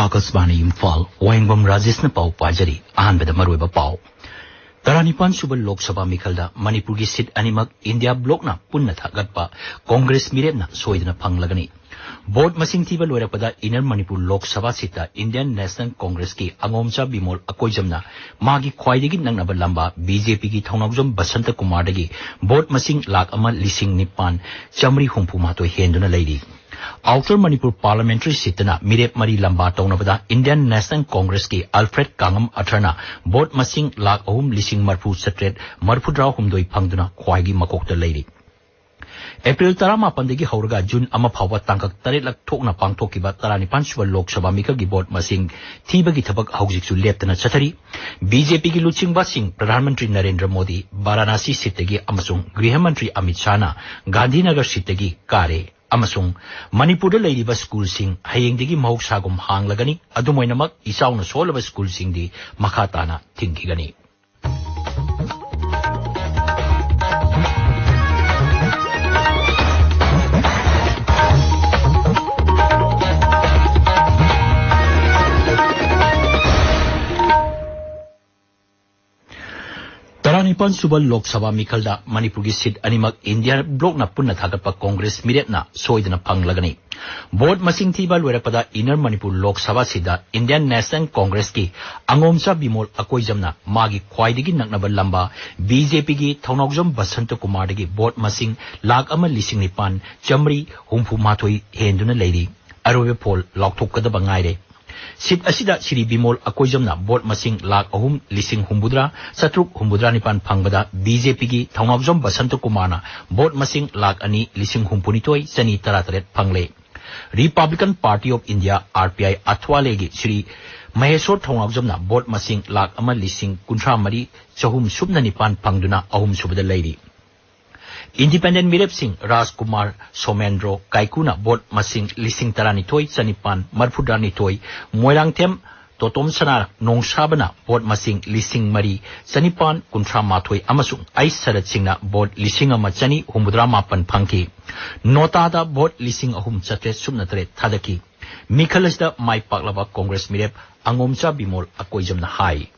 Akasbani Imphal, Wahengbam Rajesh na pau pajari, ahanbada maruiba pau. Taranipan subal Lok Sabha Mikhalda, Manipur ki sit animak India block na punna thagatpa, Congress mireb na soidana panglagani. Board masing tiba loirapada Inner Manipur Lok Sabha sita Indian National Congress ki angomcha bimol akoijamna, magi khwaidagi nangnaba lamba BJP ki thongnawjam Basanta Kumar dagi, board masing lak ama lising nipan, chamri humpu mato henduna leidi. Outer Manipur Parliamentary Sitana Mirep Mari Lamba Taunabada Indian National Congress ki Alfred Kangam Atharna Board Masing Lak Ahum Lising Marfu Satret Marfudraw Humdoi Pangduna Kwagi Makokta Lady. April Tarama Pandegi Hauraga June Amapawa Tankak Tarilak Tokna Pangtokiba Tarani Panchwa Lok Sabha Mika Board Masing Tiba Gitabak Haujiksu Lieutenant Satari BJP ki Luching Basing Pradhan Mantri Narendra Modi Varanasi Sitegi Amasung Griha Mantri Amit Shah Gandhinagar Sitegi Kare Amasung Manipur Lady School Sing Haying Digi Mahoksagum Hang Lagani Adumoinamak Isauna Solava School Sing di Makatana Tinkigani. Taranipan subal Lok Sabha Mikhalda Manipur ki sit animak India block na punna thagatpa Congress mirep na soidana panglagani. Board masing tiba loirapada Inner Manipur Lok Sabha sida Indian National Congress ki angomcha bimol akoijamna magi khwaidagi naknaba lamba BJP ki thongnawjam Basanta Kumar dagi board masing lak ama lising nipan chamri humpu mathoi henduna leidi. Arobe pol lokthokadaba ngaire. Sit asida Shri Bimol Akoijamna board masing lak ahum lising humbudra satruk humbudra nipan pangbada BJP ki thongnawjam Basanta Kumana board masing lak ani lising humpunitoi sani tarataret pangle. Republican Party of India RPI Athwalegi Shri Maheshwar thongnawjamna board masing lak ama lising kunthra mari chahum subna nipan pangduna ahum subada leidi. Independent Mirep Singh Rajkumar Somendro Kaikuna Board Masing Lising Taranitoi Sanipan Marfudanitoi Moirang Tem Totom Sana Nong Sabana Board Masing Lising Mari Sanipan Kuntra Matoi Amasung Ais Sarat Singna Board Lising Amachani Humudra Mapan Panki Notada Board Lising Ahum Chatre Subnatre Tadaki Mikhalasda Mai Paklava Congress Mirep Angomcha Bimol Akoijamna Hai.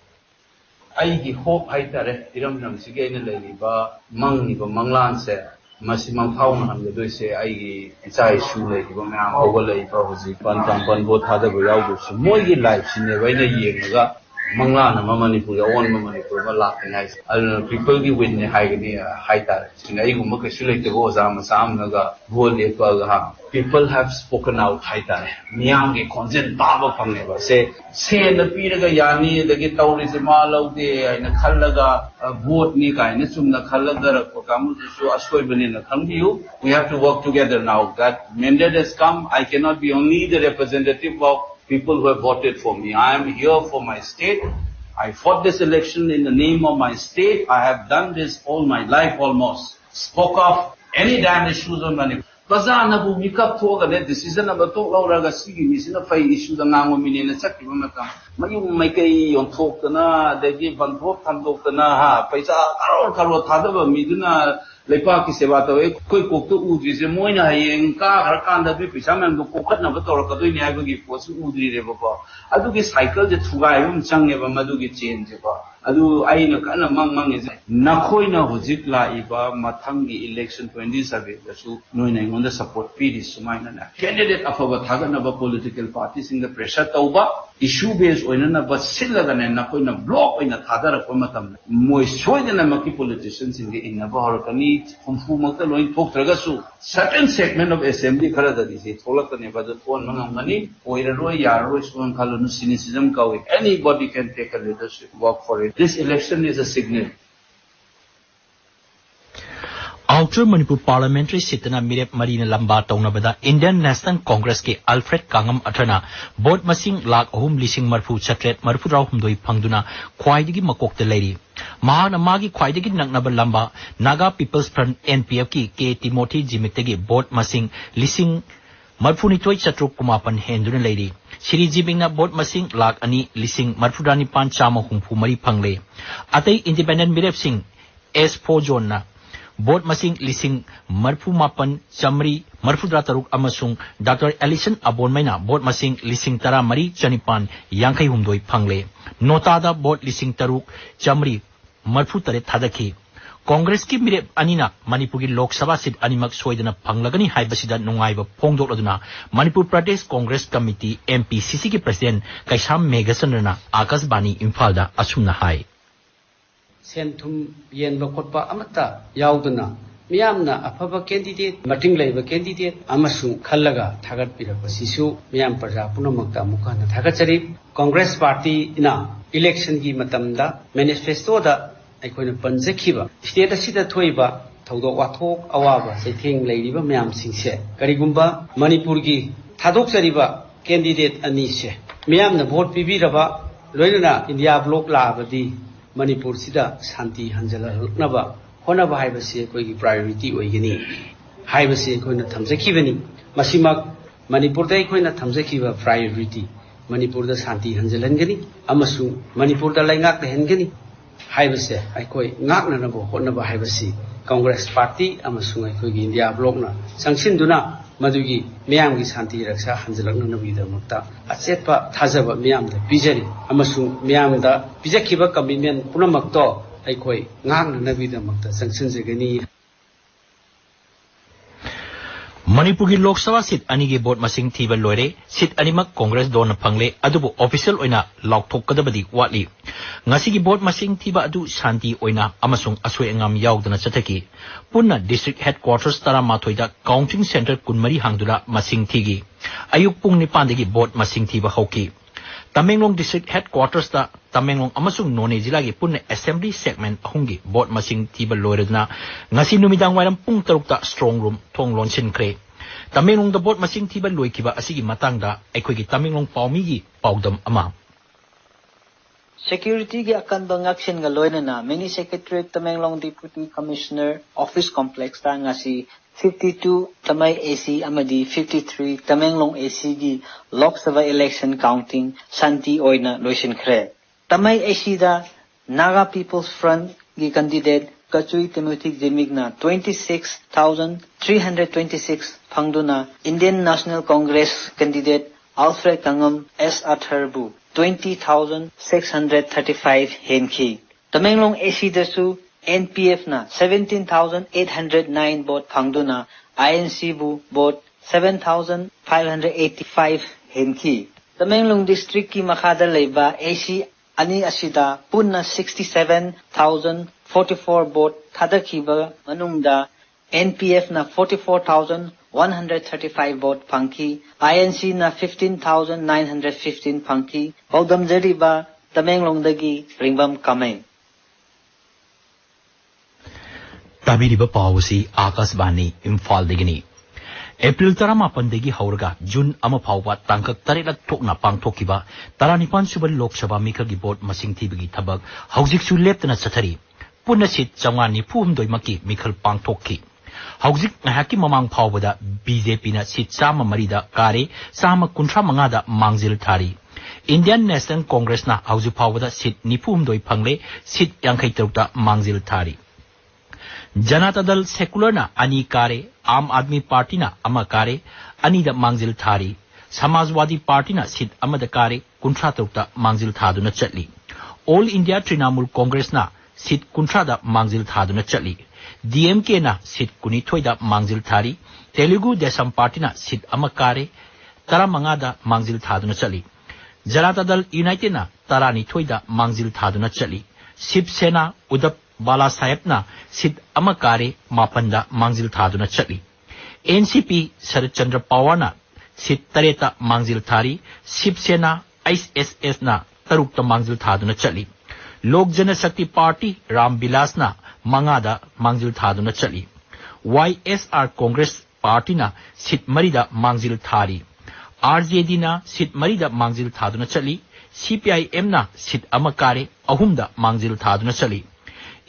I hope I tare iram nam sige ina leliba mang ba manglan se masimang thaung han ge se ai chai su leliba ma over leliba hoji pan bo thada ba yaw du su moi gi life sine bai na yeng ga manglan ma Manipur ya on ma Manipur ma lak ngai al people gi win ne hai ni hai tare sine ai gum ka su le te go za ma sam na ga bol le pa ga people have spoken out hai tare miyang ge consent ta ba phang ne ba se na pi ga yani da ge tawri se ma lo de ai na khallaga vote ni kai na sum na khallaga ko kamu su asoi bani na thambiu we have to work together now that mandate has come I cannot be only the representative of people who have voted for me I am here for my state I fought this election in the name of my state I have done this all my life almost spoke of any damn issues on money Bazana bu mikap thoga ne decision aba to lauraga sigi misina fai issue da ngango minena chakki mata mayum mai kai on thok na de gi ban thok tham dok na ha paisa karo thada ba miduna lepa ki seba to e koi kok to udri se moina hayeng ka har kan da bi pisa man ko khat na ba to ka doi nya ba gi posu udri re ba ko adu gi cycle je thuga yum chang ne ba madu gi chain je ba adu aina kana mang e nakhoi na hojik la iba mathang gi election 27 da su noina on the support pi this sumaina na candidate afaba thaga na ba political parties in the pressure tauba issue based oina na ba sillaga ne nakhoi na block oina thadara ko matam moi soina na maki politicians in the inna ba horkani humfu makta loin thoktraga su certain segment of assembly khara da dise tholakane ba the phone mangani oira roi yar roi suan khalunu cynicism kawi anybody can take a leadership work for it this election is a signal Outer Manipur Parliamentary Sitana Mirep Marina Lamba Taunabada Indian National Congress ke Alfred Kangam Atharna Board Masing Lak Ahum Lising Marfu Chatret Marfu Raw Humdoi Pangduna Khwaidagi Makokta Lady Mahana Magi Khwaidagi Naknaba Lamba Naga People's Front NPF ki K Timothy Jimitegi Board Masing Lising Marfunitoi Chatruk Kumapan Henduna Lady Shri Jibingna Board Masing Lak Ani Lising Marfudani Pan Chama Humpu Mari Pangle Atay Independent Mirep Sing S4 John na Board masing lising marfu mapan chamri marfu taruk amasung Dr. Alison Abonmaina board masing lising tara mari chanipan yangkai humdoi pangle. Notada board lising taruk chamri marfu tare thadaki. Congress ki mire anina Manipur ki Lok Sabha seat animak soidana panglagani haibasida nungaiba pongdok laduna Manipur Pradesh Congress Committee MPCC ki President Kaisham Megasandana Akasbani Imphal da asumna hai. Sentum yen bakotpa amata yaudana miyamna afaba candidate mating laiba candidate amasung khallaga thagat pirapa sisu miyam praja punamakta mukana thagachari Congress Party ina election gi matamda manifesto da aikoina panjakhiba state asida thoiba thodok wathok awaba saitheng leiriba miyam singse karigumba Manipur gi thadok chariba candidate ani se miyamna vote pibiraba loinana India block labadi Manipur sida Santi Hanjala Naba Honaba Haibasi Kogi priority Oigini Haibasi Koina Tamzakivani Masimak Manipur Day Koina Tamzakiva priority Manipur the Santi Hanjalangani Amasu Manipur the Langak the Hengani Haibase Aikoi Naknabo Honaba Haibasi Congress Party Amasu Kogi India Blogna Sanction Duna Madugi Miamgi Santi Raksa Hanjalana Navida Mutta Asetpa Tazava Miam the Bijari Amasu Miam the Bijakiva commitment Punamakto Aikoi Nang Navida Mutta Sanction Zagani Manipur ki Lok Sabha seat anigi board masing thiba loire seat animak Congress don phangle adubu official oina laukthok kadabadi watli ngasi ki board masing thiba adu shanti oina amasung asoi angam yaudana chathaki punna district headquarters tara mathoida counting center kunmari hangdula masing thigi ayuk pung nipan degi board masing thiba hoki Tamenglong district headquarters ta Tamenglong amasung None jila gi punna assembly segment ahungi board masing thiba loiredna ngasi numidang wairam pung tarukta strong room thong lonsin kre Tamenglong da board masing thiba loikiba asigi matangda aikoi gi Tamenglong paumi gi paudam ama Security gi akan bangaksin ga loinana mini secretary Tamenglong deputy commissioner office complex ta ngasi 52 Tamay AC amadi 53 Tamenglong AC gi Lok Sabha election counting Santi oina loisin khre Tamay AC da Naga People's Front gi candidate Kachui Timothy Jimigna 26,326 phangduna Indian National Congress candidate Alfred Kangam S. Atharbu 20,635 henki Tamenglong AC dasu NPF na 17,809 vote phangduna INC bu vote 7,585 henki Tamenglong district ki makhada leiba AC ani asida punna 67,044 vote thadakhiba manungda NPF na 44,135 vote phangki INC na 15,915 phangki paudam jariba Tamenglong dagi ringbam kamai Tabiriba Pawasi Akasbani Imphal Digini April Tarama Pandegi Haurga June Amapawa Tankak Tarela Tokna Pangtokiba Taranipan Subal Lok Sabha Mika Gibot Masing Tibigi Tabak Hausik Su Leptana Satari Punasit Changani Pum Doimaki Mikal Pangtoki Hausik Nahaki Mamang Pawada BJP na Sit Sama Marida Kare Sama Kuntra Mangada Mangzil Tari Indian National Congress na Hausi Pawada Sit Nipum Doi Pangle Sit Yankai Trukta Mangzil Tari Janata Dal Secular na ani kare Aam Aadmi Party na ama kare ani da mangzil thari Samajwadi Party na sit ama da kare kuntra trukta mangzil thaduna chatli All India Trinamool Congress na sit kuntra da mangzil thaduna chatli DMK na sit kunithoi da mangzil thari Telugu Desam Party na sit ama kare tara manga da mangzil thaduna chatli Janata Dal United na tara nithoi da mangzil thaduna chatli Shiv Sena Udap Bala Sahib na sit amakare mapanda mangzil thaduna chatli NCP Sarat Chandra Pawar na sit tareta mangzil thari Shiv Sena ISS na tarukta mangzil thaduna chatli Lok Jana Shakti Party Ram Bilas na mangada mangzil thaduna chatli YSR Congress Party na sit marida mangzil thari RJD na sit marida mangzil thaduna chatli CPIM na sit amakare ahumda mangzil thaduna chatli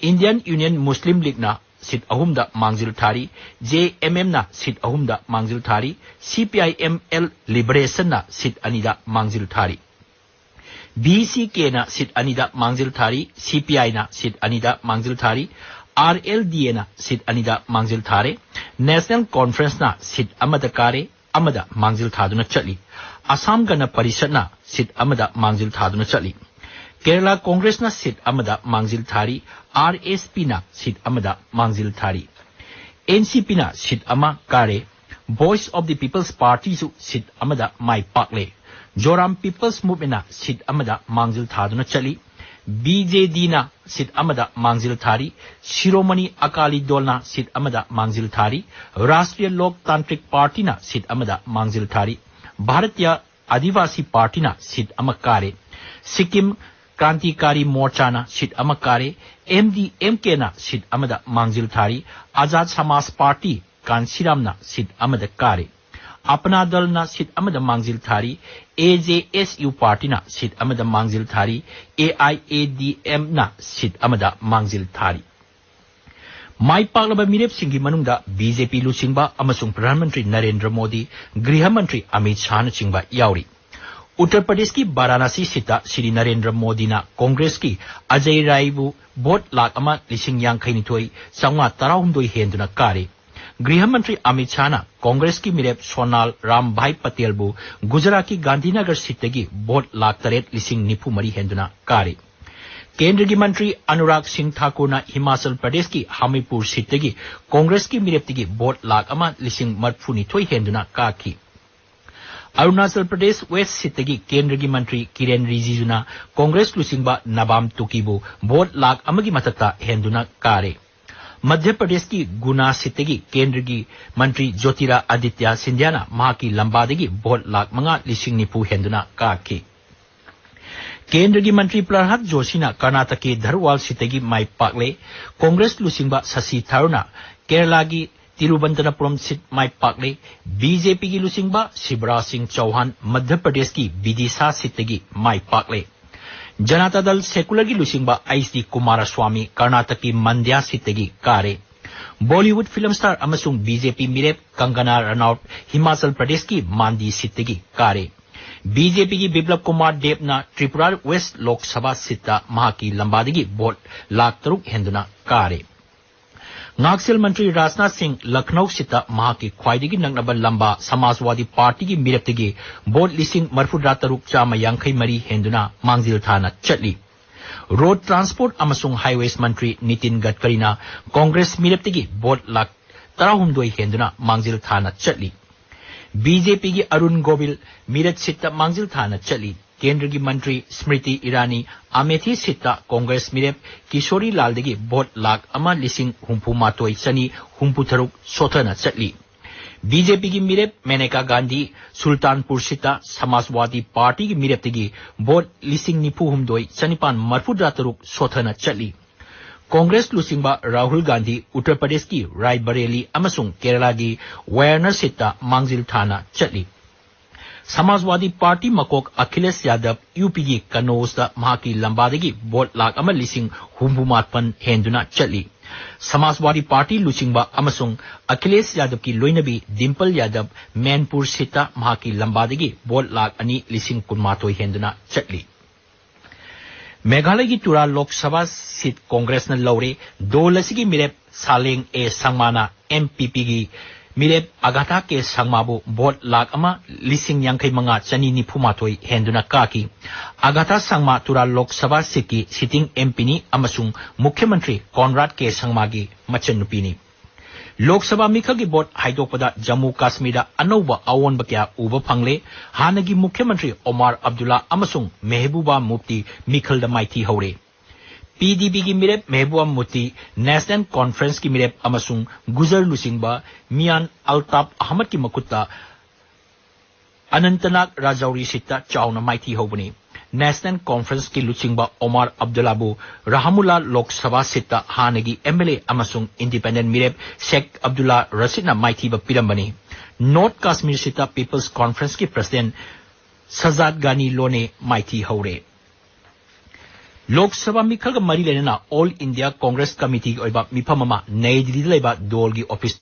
Indian Union Muslim League na sit ahumda mangzil thari JMM na sit ahumda mangzil thari CPIML Liberation na sit anida mangzil thari BCK na sit anida mangzil thari CPI na sit anida mangzil thari RLDA na seat anida mangzil thare, National Conference na seat amada kare, amada mangzil thaduna chatli. Assam Gana Parishad na seat amada mangzil thaduna chatli. Kerala Congress na seat amada mangzil thari, RSP na seat amada mangzil thari. NCP na seat ama kare, Voice of the People's Party su seat amada mai pakle. Joram People's Movement na seat amada mangzil thaduna chatli. BJD na seat amada mangzil thari, Shiromani Akali Dol na seat amada mangzil thari, Rashtriya Lok Tantrik Party na seat amada mangzil thari, Bharatiya Adivasi Party na seat amakare, Sikkim Krantikari Morcha na seat amakare, MDMK na seat amada mangzil thari, Azad Samas Party Kansiram na seat amada kare, Apna Dal na seat amada mangzil thari, AJSU Party na seat amada mangzil thari, AIADM na seat amada mangzil thari. Mai paglaba mirep singi manungda BJP lusingba amasung Pradhan Mantri Narendra Modi, Griha Mantri Amit Shah na chingba yauri. Uttar Pradesh ki Varanasi sita Shri Narendra Modi na Congress ki Ajay Rai bu bot lak ama lising yang kainitoi sangwa tarahumdoi henduna kare. Griha Mantri Amit Shah na Congress ki mirep Sonal Rambhai Patel bu Gujarat ki Gandhinagar sitagi bot lak taret lising nipu mari henduna kare. केंद्र की मंत्री अनुराग सिंह ठाकुर ना हिमाचल प्रदेश की हामीपुर seat Congress की मिरेप्ती की vote lakh अमा लिसिंग मरफुनी थोई हेंदुना काकी अरुणाचल प्रदेश वेस्ट सीट केंद्र की मंत्री किरेन रिजिजू ना कांग्रेस लुसिंगबा नबाम तुकीबू वोट लाख अमा की मतता हेंदुना कारे मध्य प्रदेश की गुना सीट केंद्र की मंत्री ज्योतिरा आदित्य सिंधिया ना महा की लंबादगी वोट लाख मंगा लिसिंग निपू हेंदुना काकी केंद्र की मंत्री प्रहलाद जोशी ना कर्नाटक के धरवाल सीटेगी माई पाकले कांग्रेस लुसिंगबा शशि थरूर ना केरला की तिरुवनंतपुरम सीट माई पाकले बीजेपी की लुसिंगबा शिवराज सिंह चौहान मध्य प्रदेश की विदिशा सीटेगी माई पाकले जनता दल सेकुलर की लुसिंगबा आईसी कुमारस्वामी कर्नाटक की मंड्या सीटेगी कारे बॉलीवुड फिल्म स्टार अमसुंग बीजेपी मिरेप कंगना रनौत हिमाचल प्रदेश की मांडी सीटेगी कारे बीजेपी की बिप्लब कुमार देव ना त्रिपुरा वेस्ट लोकसभा सीट महा की लंबादगी वोट लाख तरुक हेंदुना कारे नाक्सल मंत्री राजनाथ सिंह लखनऊ सीट महा की ख्वाइदगी नंगनब लंबा समाजवादी पार्टी की मिरेप्तगी वोट लिसिंग मरफुद्रा तरुक चामा यांखई मरी हेंदुना मांगजिल थाना चटली रोड ट्रांसपोर्ट अमसुंग हाईवेज मंत्री नितिन गडकरी ना कांग्रेस मिरेप्तगी वोट लाख तराहुमदोई हेंदुना मांगजिल थाना चटली बीजेपी की अरुण गोविल मीरठ सीट मांगजिल थाना चली केंद्र की मंत्री स्मृति ईरानी अमेठी सीट कांग्रेस मिरेप किशोरी लालदगी वोट लाख अमा लिसिंग हुंफु मातोई चनी हुंफु थरुक सोथना चली बीजेपी की मिरेप मेनका गांधी सुल्तानपुर सीट समाजवादी पार्टी की मिरेप्तगी वोट लिसिंग निफु हुमदोई चनिपान मरफुद्रा तरुक सोथना चली कांग्रेस लुसिंगबा राहुल गांधी उत्तर प्रदेश की रायबरेली अमसुंग केरला की वायनाड सीट मांगजिल थाना चली समाजवादी पार्टी मकोक अखिलेश यादव यूपी की कनौज महा की लंबादगी वोट लाख अमा लिसिंग हुंफुमापन हेंदुना चली समाजवादी पार्टी लुसिंगबा अमसुंग अखिलेश यादव की लोइनबी डिंपल यादव मैनपुर सीट महा की लंबादगी वोट लाख अनि लिसिंग कुनमाथोई हेंदुना चली मेघालय की तुरा लोकसभा सीट कांग्रेस ने लौरे दो लसी की मिरेप सालेंग ए संगमाना एमपीपी की मिरेप अगाथा के संगमाबो वोट लाख अमा लिसिंग यांखई मंगा चनी निफुमाथोई हेंदुना काकी अगाथा संगमा तुरा लोकसभा सीट की सिटिंग एमपीनी अमसुंग मुख्यमंत्री कॉनराड के संगमागी मचनुपीनी लोकसभा मिखल की वोट हाइदोपदा जम्मू काश्मीर अनौब अवोनब क्या उब फंगले हानगी मुख्यमंत्री ओमार अब्दुल्ला अमसुंग मेहबूबा मुफ्ती मिखल द माइथी हौरे पीडीपी की मिरेप मेहबूबा मुफ्ती नेशनल कॉन्फ्रेंस की मिरेप अमसुंग गुजर लुसिंगबा मियान अल्ताफ अहमद की मकुत्ता अनंतनाग राजौरी सीट चाउना माइथी हौबनी नेशनल कॉन्फ्रेंस की लुचिंगबा ओमार अब्दुल्लाबू रहमुल्ला लोकसभा सीट हानगी एमएलए अमसुंग इंडिपेंडेंट मिरेप शेख अब्दुल्ला रशीदना माइथीबा पिरंबनी north Kashmir seat People's Conference की प्रेसिडेंट सजाद गानी लोने माइथी हौरे लोकसभा मिखल मरी लेना ऑल इंडिया कांग्रेस कमिटी की मिफम नई दिल्ली दोल की ऑफिस